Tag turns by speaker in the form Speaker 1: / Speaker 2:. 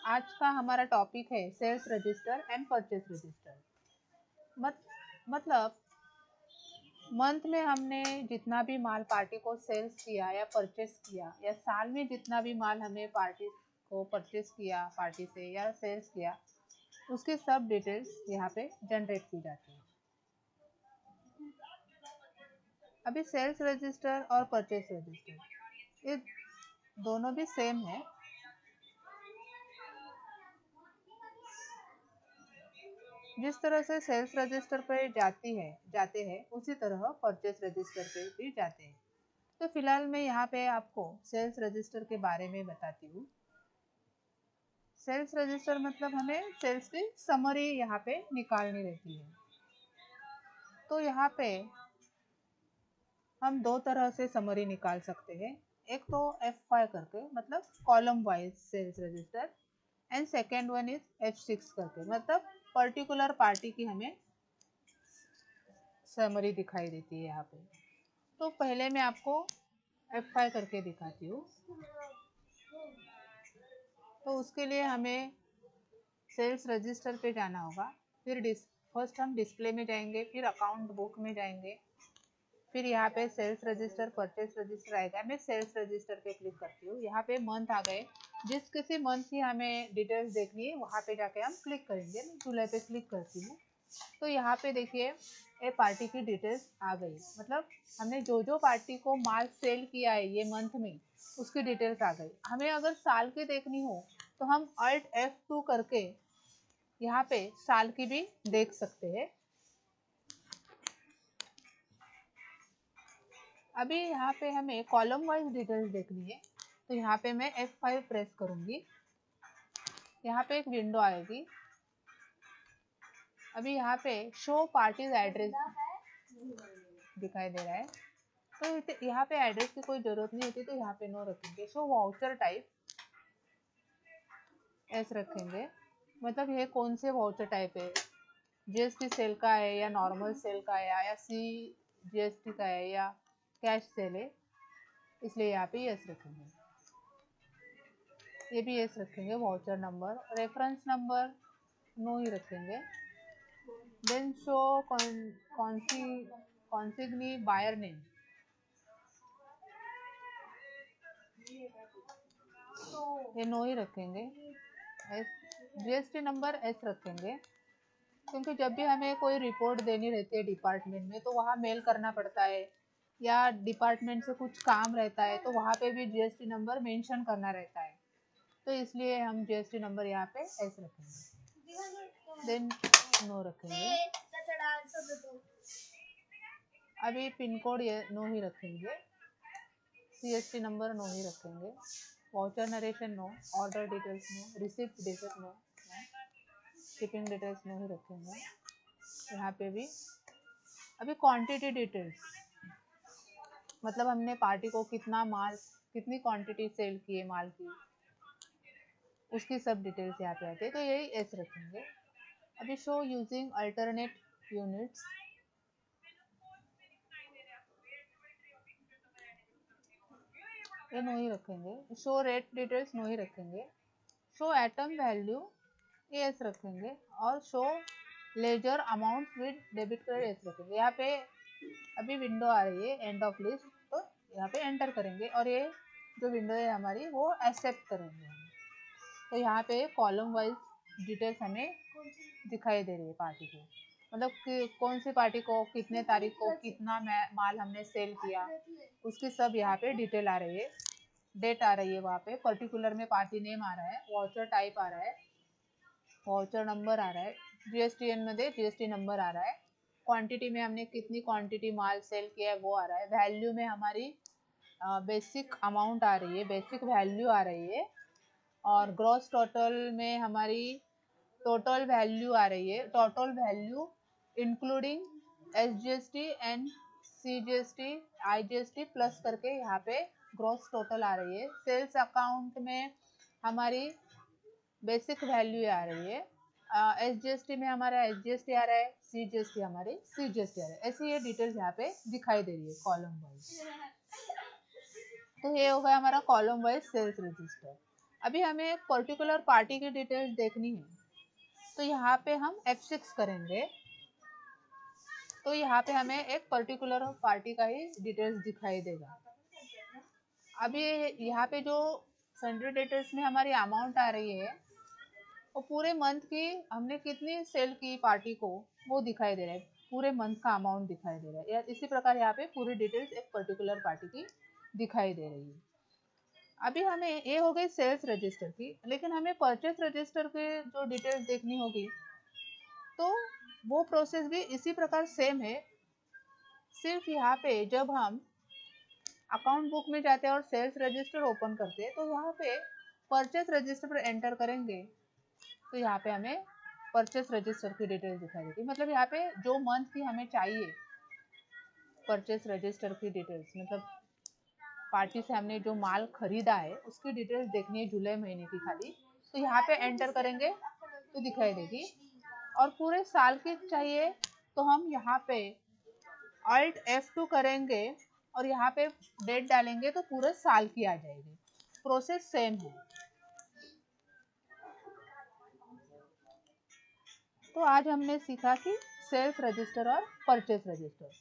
Speaker 1: आज का हमारा टॉपिक है sales register and purchase register. मतलब मंथ में हमने जितना भी माल पार्टी को सेल्स किया या परचेस किया, या साल में जितना भी माल हमें पार्टी को परचेस किया पार्टी से या सेल्स किया, उसकी सब डिटेल्स यहाँ पे जनरेट की जाती है। अभी सेल्स रजिस्टर और परचेस रजिस्टर ये दोनों भी सेम है। जिस तरह से सेल्स रजिस्टर पे जाते हैं उसी तरह परचेस रजिस्टर पे भी जाते हैं। तो फिलहाल मैं यहाँ पे आपको सेल्स रजिस्टर के बारे में बताती हूँ। सेल्स रजिस्टर मतलब हमें सेल्स की समरी यहाँ पे निकालनी रहती है। तो यहाँ पे हम दो तरह से समरी निकाल सकते हैं। एक तो F5 करके मतलब column wise sales register, and second one is F6 करके मतलब पर्टिकुलर पार्टी की हमें समरी दिखाई देती है यहाँ पे। तो पहले मैं आपको F5 करके दिखाती हूँ। तो उसके लिए हमें सेल्स रजिस्टर पे जाना होगा। फिर फर्स्ट हम डिस्प्ले में जाएंगे, फिर अकाउंट बुक में जाएंगे, फिर यहाँ पे सेल्स रजिस्टर परचेस रजिस्टर आएगा। मैं सेल्स रजिस्टर पे क्लिक करती हूँ। यहाँ पे मंथ आ गए। जिस किसी मंथ की हमें डिटेल्स देखनी है वहाँ पे जाके हम क्लिक करेंगे। मैं जुलाई पे क्लिक करती हूँ। तो यहाँ पे देखिए ये पार्टी की डिटेल्स आ गई। मतलब हमने जो जो पार्टी को माल सेल किया है ये मंथ में, उसकी डिटेल्स आ गई। हमें अगर साल की देखनी हो तो हम Alt F2 करके यहाँ पे साल की भी देख सकते हैं। अभी यहाँ पे हमें कॉलम वाइज डिटेल्स देखनी है, तो यहाँ पे मैं F5 प्रेस करूंगी। यहाँ पे एक विंडो आएगी। अभी यहाँ पे शो पार्टीज एड्रेस दिखाई दे रहा है। तो यहाँ पे एड्रेस की कोई जरूरत नहीं होती, तो यहाँ पे नो रखेंगे। शो वाउचर टाइप एस रखेंगे। मतलब ये कौन से वाउचर टाइप है, जीएसटी सेल का है या नॉर्मल सेल का है या CGST का है या कैश सेल है, इसलिए यहाँ पे यस रखेंगे। ये भी यस रखेंगे। Voucher number, reference number no ही रखेंगे। Then show consignee buyer name, ये नो ही रखेंगे। GST नंबर एस रखेंगे, क्योंकि जब भी हमें कोई रिपोर्ट देनी रहती है डिपार्टमेंट में तो वहाँ मेल करना पड़ता है, या डिपार्टमेंट से कुछ काम रहता है तो वहाँ पे भी GST नंबर मेंशन करना रहता है। तो इसलिए हम GST नंबर यहाँ पे एस रखेंगे। देन नो रखेंगे। अभी पिन कोड नो ही रखेंगे। CST नंबर नो ही रखेंगे। Voucher narration no, order details no, receipt details no, shipping details no ही रखेंगे। यहाँ पे भी अभी क्वांटिटी डिटेल्स मतलब हमने पार्टी को कितना माल, कितनी क्वांटिटी सेल की है माल की, उसकी सब डिटेल्स यहाँ पे आती है, तो यही एस रखेंगे। अभी शो यूजिंग अल्टरनेट यूनिट्स, ये नो ही रखेंगे। शो रेट डिटेल्स नो ही रखेंगे। शो एटम वैल्यू ये एस रखेंगे, और show ledger amount with debit credit yes रखेंगे। यहाँ पे अभी विंडो आ रही है एंड ऑफ लिस्ट, तो यहाँ पे एंटर करेंगे और ये जो विंडो है हमारी वो एक्सेप्ट करेंगे हम। तो यहाँ पे कॉलम वाइज डिटेल्स हमें दिखाई दे रही है पार्टी की, मतलब कि कौन सी पार्टी को कितने तारीख को कितना माल हमने सेल किया, उसकी सब यहाँ पे डिटेल आ रही है। डेट आ रही है, वहाँ पे पर्टिकुलर में पार्टी नेम आ रहा है, वाउचर टाइप आ रहा है, वाउचर नंबर आ रहा है, GSTN मध्ये GST नंबर आ रहा है, क्वांटिटी में हमने कितनी क्वांटिटी माल सेल किया है वो आ रहा है, वैल्यू में हमारी बेसिक अमाउंट आ रही है, बेसिक वैल्यू आ रही है, और ग्रॉस टोटल में हमारी टोटल वैल्यू आ रही है। Total value including SGST and CGST IGST plus करके यहाँ पे ग्रॉस टोटल आ रही है। सेल्स अकाउंट में हमारी बेसिक वैल्यू आ रही है, SGST में हमारा SGST आ रहा है, CGST हमारी CGST आ रहा है। ऐसी ये डिटेल्स यहाँ पे दिखाई दे रही है कॉलम वाइज। तो ये होगा हमारा कॉलम वाइज सेल्स रजिस्टर। अभी हमें एक पर्टिकुलर पार्टी की डिटेल्स देखनी है, तो यहाँ पे हम F6 करेंगे, तो यहाँ पे हमें एक पर्टिकुलर पार्टी का ही डिटेल्स दिखाई देगा। अभी यहाँ पे जो सन्ड्री डिटेल्स में हमारी अमाउंट आ रही है, वो पूरे मंथ की हमने कितनी सेल की पार्टी को, वो दिखाई दे रहा है, पूरे मंथ का अमाउंट दिखाई दे रहा है। इसी प्रकार यहाँ पे पूरी डिटेल्स एक पर्टिकुलर पार्टी की दिखाई दे रही है। अभी हमें ये हो गई सेल्स रजिस्टर की, लेकिन हमें परचेस रजिस्टर के जो डिटेल्स देखनी होगी, तो वो प्रोसेस भी इसी प्रकार सेम है। सिर्फ यहाँ पे जब हम अकाउंट बुक में जाते हैं और सेल्स रजिस्टर ओपन करते हैं, तो यहाँ पे परचेस रजिस्टर पर एंटर करेंगे, तो यहाँ पे हमें परचेस रजिस्टर की डिटेल्स दिखाई देगी। मतलब यहाँ पे जो मंथ की हमें चाहिए परचेस रजिस्टर की डिटेल्स, मतलब पार्टी से हमने जो माल खरीदा है उसकी डिटेल्स देखनी है जुलाई महीने की खाली, तो यहाँ पे एंटर करेंगे तो दिखाई देगी। और पूरे साल की चाहिए तो हम यहाँ पे Alt F2 करेंगे और यहाँ पे डेट डालेंगे तो पूरे साल की आ जाएगी। प्रोसेस सेम है। तो आज हमने सीखा कि सेल्स रजिस्टर और परचेस रजिस्टर।